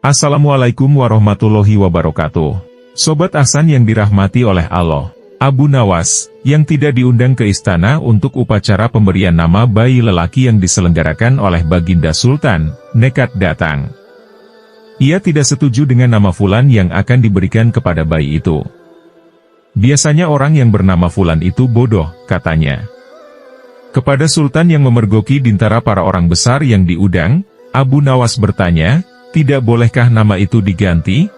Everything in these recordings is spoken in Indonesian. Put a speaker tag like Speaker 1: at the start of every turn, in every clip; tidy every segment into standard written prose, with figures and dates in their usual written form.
Speaker 1: Assalamualaikum warahmatullahi wabarakatuh. Sobat Ahsan yang dirahmati oleh Allah. Abu Nawas, yang tidak diundang ke istana untuk upacara pemberian nama bayi lelaki yang diselenggarakan oleh Baginda Sultan, nekat datang. Ia tidak setuju dengan nama Fulan yang akan diberikan kepada bayi itu. Biasanya orang yang bernama Fulan itu bodoh, katanya. Kepada Sultan yang memergoki dintara para orang besar yang diundang, Abu Nawas bertanya, tidak bolehkah nama itu diganti?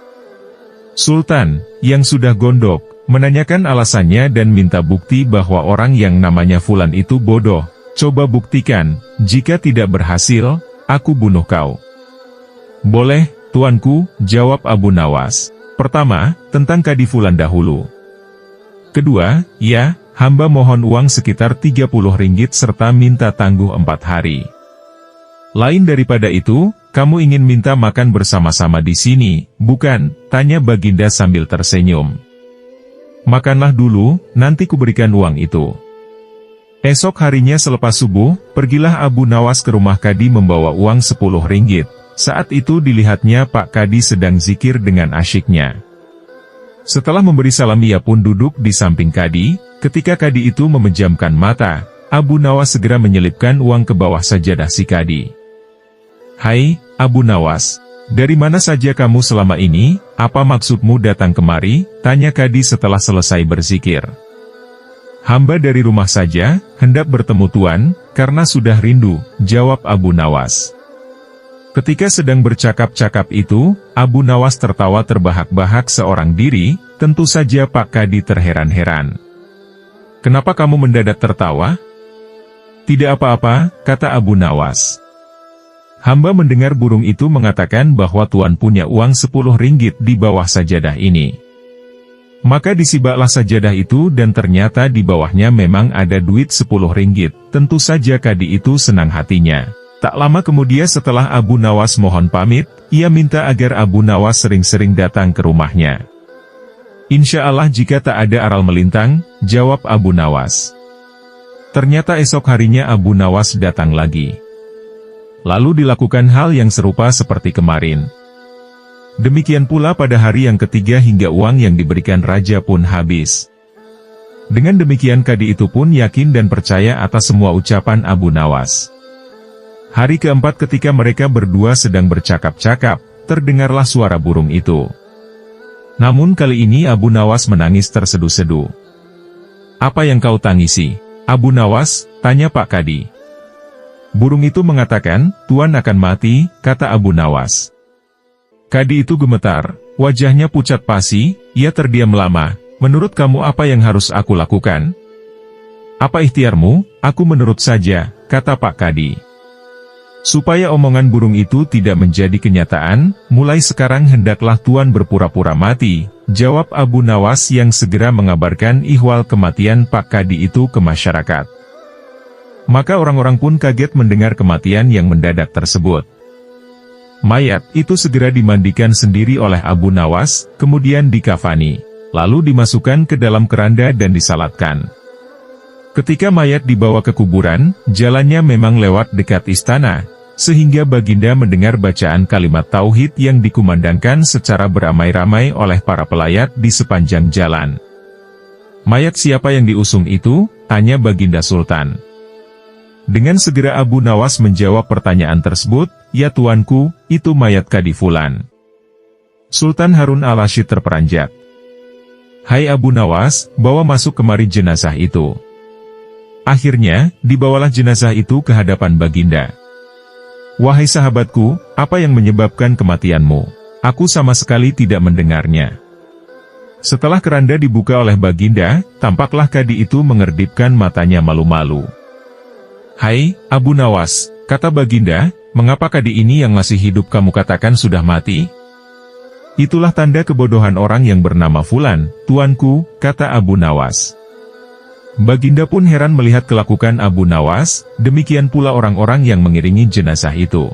Speaker 1: Sultan, yang sudah gondok, menanyakan alasannya dan minta bukti bahwa orang yang namanya Fulan itu bodoh. Coba buktikan, jika tidak berhasil, aku bunuh kau. Boleh, tuanku, jawab Abu Nawas. Pertama, tentang Kadi Fulan dahulu. Kedua, ya, hamba mohon uang sekitar 30 ringgit serta minta tangguh 4 hari. Lain daripada itu, kamu ingin minta makan bersama-sama di sini, bukan? Tanya Baginda sambil tersenyum. Makanlah dulu, nanti kuberikan uang itu. Esok harinya selepas subuh, pergilah Abu Nawas ke rumah Kadi membawa uang 10 ringgit. Saat itu dilihatnya Pak Kadi sedang zikir dengan asyiknya. Setelah memberi salam ia pun duduk di samping Kadi. Ketika Kadi itu memejamkan mata, Abu Nawas segera menyelipkan uang ke bawah sajadah si Kadi. Hai, Abu Nawas, dari mana saja kamu selama ini? Apa maksudmu datang kemari? Tanya Kadi setelah selesai berzikir. Hamba dari rumah saja, hendak bertemu Tuan, karena sudah rindu, jawab Abu Nawas. Ketika sedang bercakap-cakap itu, Abu Nawas tertawa terbahak-bahak seorang diri, tentu saja Pak Kadi terheran-heran. Kenapa kamu mendadak tertawa? Tidak apa-apa, kata Abu Nawas. Hamba mendengar burung itu mengatakan bahwa Tuan punya uang 10 ringgit di bawah sajadah ini. Maka disibaklah sajadah itu dan ternyata di bawahnya memang ada duit 10 ringgit. Tentu saja Kadi itu senang hatinya. Tak lama kemudian setelah Abu Nawas mohon pamit, ia minta agar Abu Nawas sering-sering datang ke rumahnya. Insya Allah jika tak ada aral melintang, jawab Abu Nawas. Ternyata esok harinya Abu Nawas datang lagi. Lalu dilakukan hal yang serupa seperti kemarin. Demikian pula pada hari yang ketiga hingga uang yang diberikan raja pun habis. Dengan demikian Kadi itu pun yakin dan percaya atas semua ucapan Abu Nawas. Hari keempat ketika mereka berdua sedang bercakap-cakap, terdengarlah suara burung itu. Namun kali ini Abu Nawas menangis terseduh-seduh. Apa yang kau tangisi, Abu Nawas? Tanya Pak Kadi. Burung itu mengatakan, Tuan akan mati, kata Abu Nawas. Kadi itu gemetar, wajahnya pucat pasi, ia terdiam lama. Menurut kamu apa yang harus aku lakukan? Apa ikhtiarmu? Aku menurut saja, kata Pak Kadi. Supaya omongan burung itu tidak menjadi kenyataan, mulai sekarang hendaklah Tuan berpura-pura mati, jawab Abu Nawas yang segera mengabarkan ihwal kematian Pak Kadi itu ke masyarakat. Maka orang-orang pun kaget mendengar kematian yang mendadak tersebut. Mayat itu segera dimandikan sendiri oleh Abu Nawas, kemudian dikafani, lalu dimasukkan ke dalam keranda dan disalatkan. Ketika mayat dibawa ke kuburan, jalannya memang lewat dekat istana, sehingga Baginda mendengar bacaan kalimat tauhid yang dikumandangkan secara beramai-ramai oleh para pelayat di sepanjang jalan. Mayat siapa yang diusung itu? Tanya Baginda Sultan. Dengan segera Abu Nawas menjawab pertanyaan tersebut, ya tuanku, itu mayat Kadi Fulan. Sultan Harun al-Rasyid terperanjat. Hai Abu Nawas, bawa masuk kemari jenazah itu. Akhirnya, dibawalah jenazah itu ke hadapan Baginda. Wahai sahabatku, apa yang menyebabkan kematianmu? Aku sama sekali tidak mendengarnya. Setelah keranda dibuka oleh Baginda, tampaklah Kadi itu mengerdipkan matanya malu-malu. Hai, Abu Nawas, kata Baginda, mengapa Kadi ini yang masih hidup kamu katakan sudah mati? Itulah tanda kebodohan orang yang bernama Fulan, tuanku, kata Abu Nawas. Baginda pun heran melihat kelakuan Abu Nawas, demikian pula orang-orang yang mengiringi jenazah itu.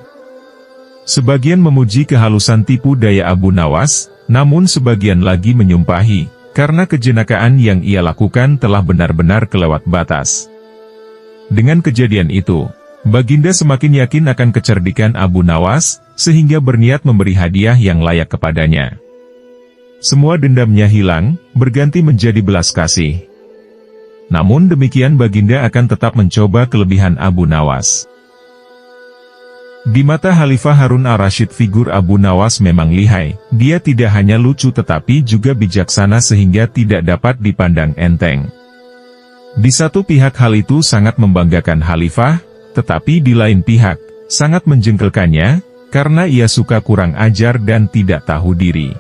Speaker 1: Sebagian memuji kehalusan tipu daya Abu Nawas, namun sebagian lagi menyumpahi, karena kejenakaan yang ia lakukan telah benar-benar kelewat batas. Dengan kejadian itu, Baginda semakin yakin akan kecerdikan Abu Nawas, sehingga berniat memberi hadiah yang layak kepadanya. Semua dendamnya hilang, berganti menjadi belas kasih. Namun demikian Baginda akan tetap mencoba kelebihan Abu Nawas. Di mata Khalifah Harun al-Rasyid figur Abu Nawas memang lihai, dia tidak hanya lucu tetapi juga bijaksana sehingga tidak dapat dipandang enteng. Di satu pihak hal itu sangat membanggakan Khalifah, tetapi di lain pihak, sangat menjengkelkannya, karena ia suka kurang ajar dan tidak tahu diri.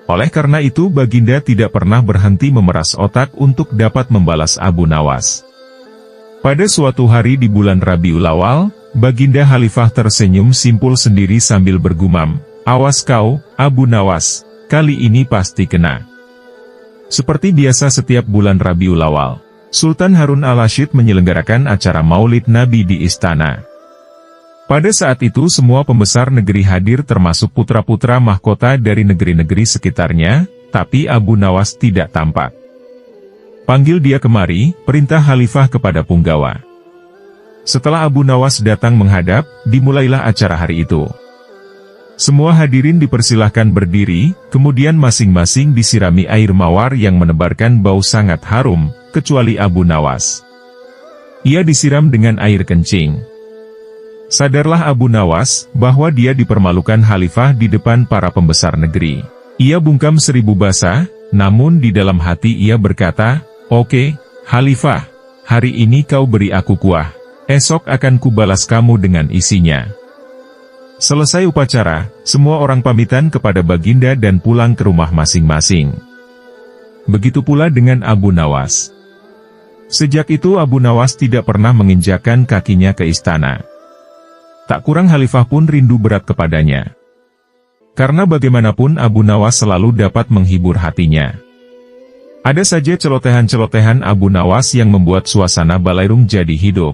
Speaker 1: Oleh karena itu Baginda tidak pernah berhenti memeras otak untuk dapat membalas Abu Nawas. Pada suatu hari di bulan Rabiul Awal, Baginda Khalifah tersenyum simpul sendiri sambil bergumam, "Awas kau, Abu Nawas, kali ini pasti kena." Seperti biasa setiap bulan Rabiul Awal, Sultan Harun al-Rasyid menyelenggarakan acara Maulid Nabi di istana. Pada saat itu semua pembesar negeri hadir termasuk putra-putra mahkota dari negeri-negeri sekitarnya, tapi Abu Nawas tidak tampak. "Panggil dia kemari," perintah Khalifah kepada punggawa. Setelah Abu Nawas datang menghadap, dimulailah acara hari itu. Semua hadirin dipersilahkan berdiri, kemudian masing-masing disirami air mawar yang menebarkan bau sangat harum, kecuali Abu Nawas. Ia disiram dengan air kencing. Sadarlah Abu Nawas, bahwa dia dipermalukan Khalifah di depan para pembesar negeri. Ia bungkam 1000 basa, namun di dalam hati ia berkata, "Oke, Khalifah, hari ini kau beri aku kuah, esok akan kubalas kamu dengan isinya." Selesai upacara, semua orang pamitan kepada Baginda dan pulang ke rumah masing-masing. Begitu pula dengan Abu Nawas. Sejak itu Abu Nawas tidak pernah menginjakkan kakinya ke istana. Tak kurang Khalifah pun rindu berat kepadanya. Karena bagaimanapun Abu Nawas selalu dapat menghibur hatinya. Ada saja celotehan-celotehan Abu Nawas yang membuat suasana balairung jadi hidup.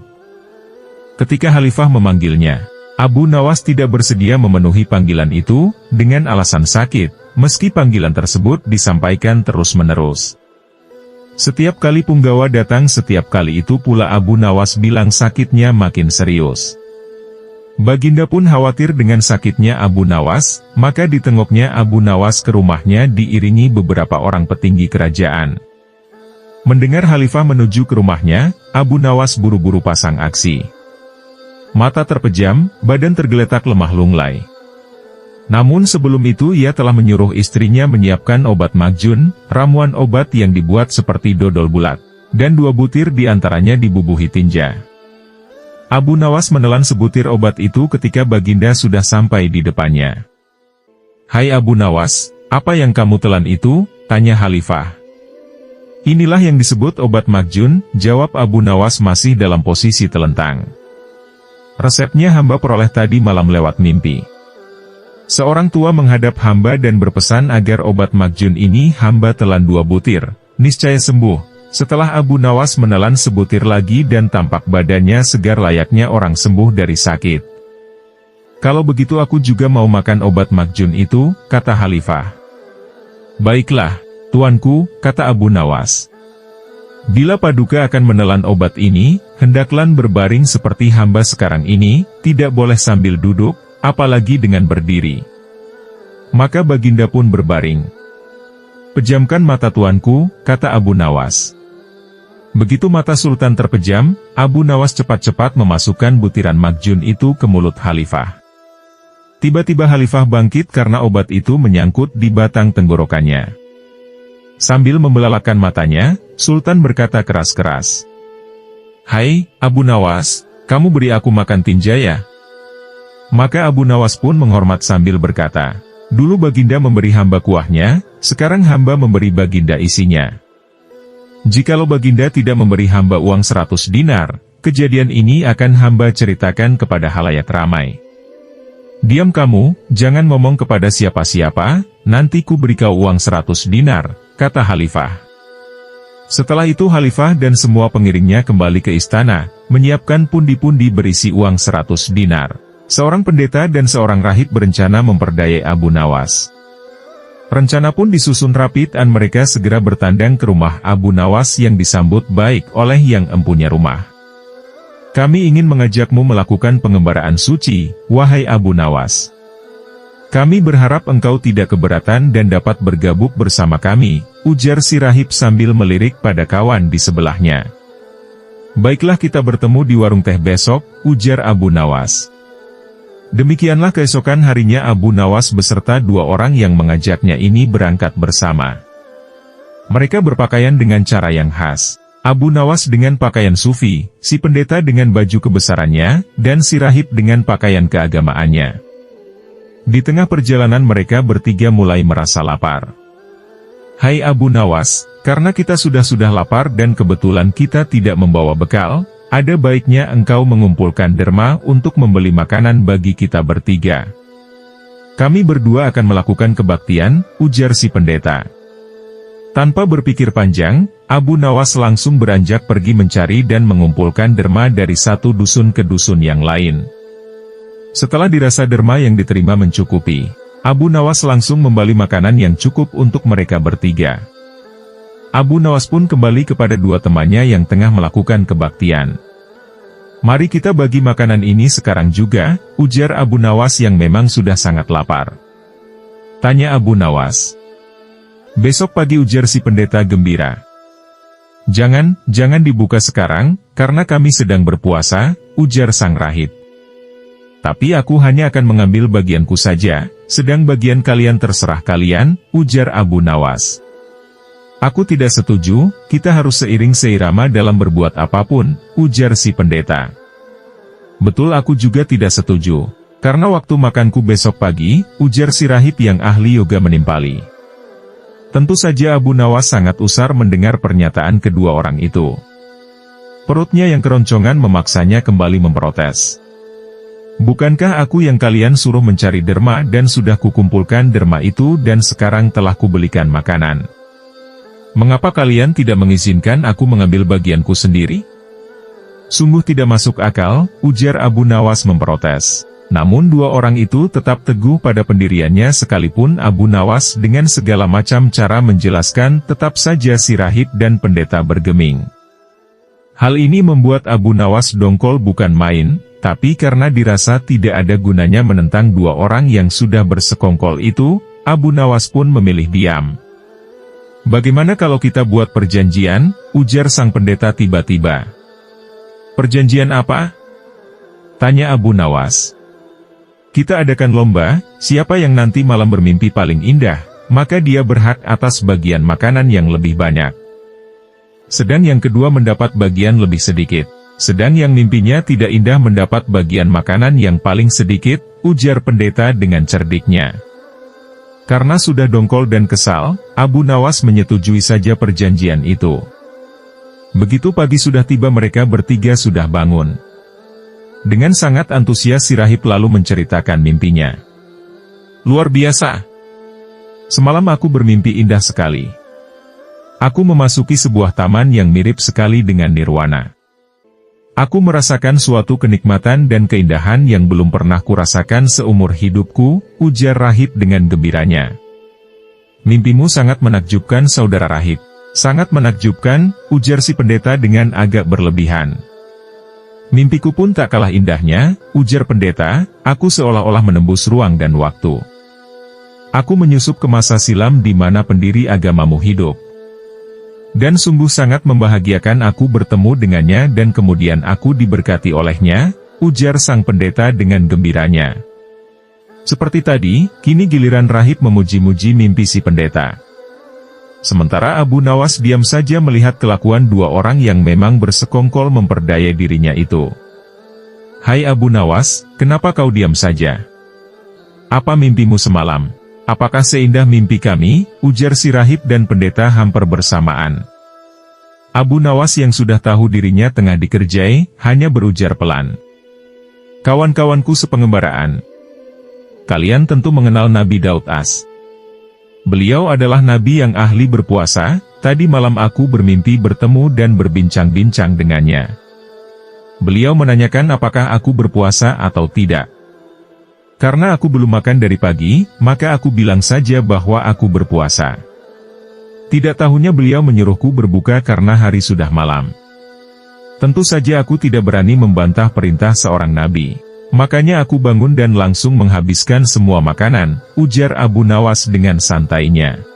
Speaker 1: Ketika Khalifah memanggilnya, Abu Nawas tidak bersedia memenuhi panggilan itu, dengan alasan sakit, meski panggilan tersebut disampaikan terus-menerus. Setiap kali punggawa datang setiap kali itu pula Abu Nawas bilang sakitnya makin serius. Baginda pun khawatir dengan sakitnya Abu Nawas, maka ditengoknya Abu Nawas ke rumahnya diiringi beberapa orang petinggi kerajaan. Mendengar Khalifah menuju ke rumahnya, Abu Nawas buru-buru pasang aksi. Mata terpejam, badan tergeletak lemah lunglai. Namun sebelum itu ia telah menyuruh istrinya menyiapkan obat magjun, ramuan obat yang dibuat seperti dodol bulat, dan 2 butir diantaranya dibubuhi tinja. Abu Nawas menelan sebutir obat itu ketika Baginda sudah sampai di depannya. "Hai Abu Nawas, apa yang kamu telan itu?" tanya Khalifah. "Inilah yang disebut obat magjun," jawab Abu Nawas masih dalam posisi telentang. "Resepnya hamba peroleh tadi malam lewat mimpi. Seorang tua menghadap hamba dan berpesan agar obat magjun ini hamba telan 2 butir, niscaya sembuh." Setelah Abu Nawas menelan sebutir lagi dan tampak badannya segar layaknya orang sembuh dari sakit. "Kalau begitu aku juga mau makan obat magjun itu," kata Khalifah. "Baiklah, tuanku," kata Abu Nawas. "Bila Paduka akan menelan obat ini, hendaklah berbaring seperti hamba sekarang ini, tidak boleh sambil duduk, apalagi dengan berdiri." Maka Baginda pun berbaring. "Pejamkan mata tuanku," kata Abu Nawas. Begitu mata Sultan terpejam, Abu Nawas cepat-cepat memasukkan butiran magjun itu ke mulut Khalifah. Tiba-tiba Khalifah bangkit karena obat itu menyangkut di batang tenggorokannya. Sambil membelalakan matanya, Sultan berkata keras-keras, "Hai, Abu Nawas, kamu beri aku makan tinja ya?" Maka Abu Nawas pun menghormat sambil berkata, "Dulu Baginda memberi hamba kuahnya, sekarang hamba memberi Baginda isinya. Jikalau Baginda tidak memberi hamba uang 100 dinar, kejadian ini akan hamba ceritakan kepada halayak ramai." "Diam kamu, jangan ngomong kepada siapa-siapa, nanti ku beri kau uang 100 dinar, kata Khalifah. Setelah itu Khalifah dan semua pengiringnya kembali ke istana, menyiapkan pundi-pundi berisi uang 100 dinar. Seorang pendeta dan seorang rahib berencana memperdayai Abu Nawas. Rencana pun disusun rapi dan mereka segera bertandang ke rumah Abu Nawas yang disambut baik oleh yang empunya rumah. Kami ingin mengajakmu melakukan pengembaraan suci, wahai Abu Nawas. Kami berharap engkau tidak keberatan dan dapat bergabung bersama kami, ujar si rahib sambil melirik pada kawan di sebelahnya. Baiklah, kita bertemu di warung teh besok, ujar Abu Nawas. Demikianlah keesokan harinya Abu Nawas beserta dua orang yang mengajaknya ini berangkat bersama. Mereka berpakaian dengan cara yang khas. Abu Nawas dengan pakaian sufi, si pendeta dengan baju kebesarannya, dan si rahib dengan pakaian keagamaannya. Di tengah perjalanan mereka bertiga mulai merasa lapar. Hai Abu Nawas, karena kita sudah lapar dan kebetulan kita tidak membawa bekal, ada baiknya engkau mengumpulkan derma untuk membeli makanan bagi kita bertiga. Kami berdua akan melakukan kebaktian, ujar si pendeta. Tanpa berpikir panjang, Abu Nawas langsung beranjak pergi mencari dan mengumpulkan derma dari satu dusun ke dusun yang lain. Setelah dirasa derma yang diterima mencukupi, Abu Nawas langsung membeli makanan yang cukup untuk mereka bertiga. Abu Nawas pun kembali kepada dua temannya yang tengah melakukan kebaktian. Mari kita bagi makanan ini sekarang juga, ujar Abu Nawas yang memang sudah sangat lapar. Tanya Abu Nawas. Besok pagi, ujar si pendeta gembira. Jangan dibuka sekarang, karena kami sedang berpuasa, ujar sang rahib. Tapi aku hanya akan mengambil bagianku saja, sedang bagian kalian terserah kalian, ujar Abu Nawas. Aku tidak setuju, kita harus seiring seirama dalam berbuat apapun, ujar si pendeta. Betul, aku juga tidak setuju, karena waktu makanku besok pagi, ujar si rahib yang ahli yoga menimpali. Tentu saja Abu Nawas sangat usar mendengar pernyataan kedua orang itu. Perutnya yang keroncongan memaksanya kembali memprotes. Bukankah aku yang kalian suruh mencari derma dan sudah kukumpulkan derma itu dan sekarang telah kubelikan makanan? Mengapa kalian tidak mengizinkan aku mengambil bagianku sendiri? Sungguh tidak masuk akal, ujar Abu Nawas memprotes. Namun dua orang itu tetap teguh pada pendiriannya sekalipun Abu Nawas dengan segala macam cara menjelaskan tetap saja si rahib dan pendeta bergeming. Hal ini membuat Abu Nawas dongkol bukan main, tapi karena dirasa tidak ada gunanya menentang dua orang yang sudah bersekongkol itu, Abu Nawas pun memilih diam. Bagaimana kalau kita buat perjanjian, ujar sang pendeta tiba-tiba. Perjanjian apa? Tanya Abu Nawas. Kita adakan lomba, siapa yang nanti malam bermimpi paling indah, maka dia berhak atas bagian makanan yang lebih banyak. Sedang yang kedua mendapat bagian lebih sedikit. Sedang yang mimpinya tidak indah mendapat bagian makanan yang paling sedikit, ujar pendeta dengan cerdiknya. Karena sudah dongkol dan kesal, Abu Nawas menyetujui saja perjanjian itu. Begitu pagi sudah tiba, mereka bertiga sudah bangun. Dengan sangat antusias si rahib lalu menceritakan mimpinya. Luar biasa. Semalam aku bermimpi indah sekali. Aku memasuki sebuah taman yang mirip sekali dengan nirwana. Aku merasakan suatu kenikmatan dan keindahan yang belum pernah kurasakan seumur hidupku, ujar rahib dengan gembiranya. Mimpimu sangat menakjubkan, saudara rahib. Sangat menakjubkan, ujar si pendeta dengan agak berlebihan. Mimpiku pun tak kalah indahnya, ujar pendeta, aku seolah-olah menembus ruang dan waktu. Aku menyusup ke masa silam di mana pendiri agamamu hidup. Dan sungguh sangat membahagiakan aku bertemu dengannya dan kemudian aku diberkati olehnya, ujar sang pendeta dengan gembiranya. Seperti tadi, kini giliran rahib memuji-muji mimpi si pendeta. Sementara Abu Nawas diam saja melihat kelakuan dua orang yang memang bersekongkol memperdaya dirinya itu. Hai Abu Nawas, kenapa kau diam saja? Apa mimpimu semalam? Apakah seindah mimpi kami? Ujar si rahib dan pendeta hampir bersamaan. Abu Nawas yang sudah tahu dirinya tengah dikerjai, hanya berujar pelan. Kawan-kawanku sepengembaraan. Kalian tentu mengenal Nabi Daud As. Beliau adalah nabi yang ahli berpuasa. Tadi malam aku bermimpi bertemu dan berbincang-bincang dengannya. Beliau menanyakan apakah aku berpuasa atau tidak. Karena aku belum makan dari pagi, maka aku bilang saja bahwa aku berpuasa. Tidak tahunya beliau menyuruhku berbuka karena hari sudah malam. Tentu saja aku tidak berani membantah perintah seorang nabi. Makanya aku bangun dan langsung menghabiskan semua makanan, ujar Abu Nawas dengan santainya.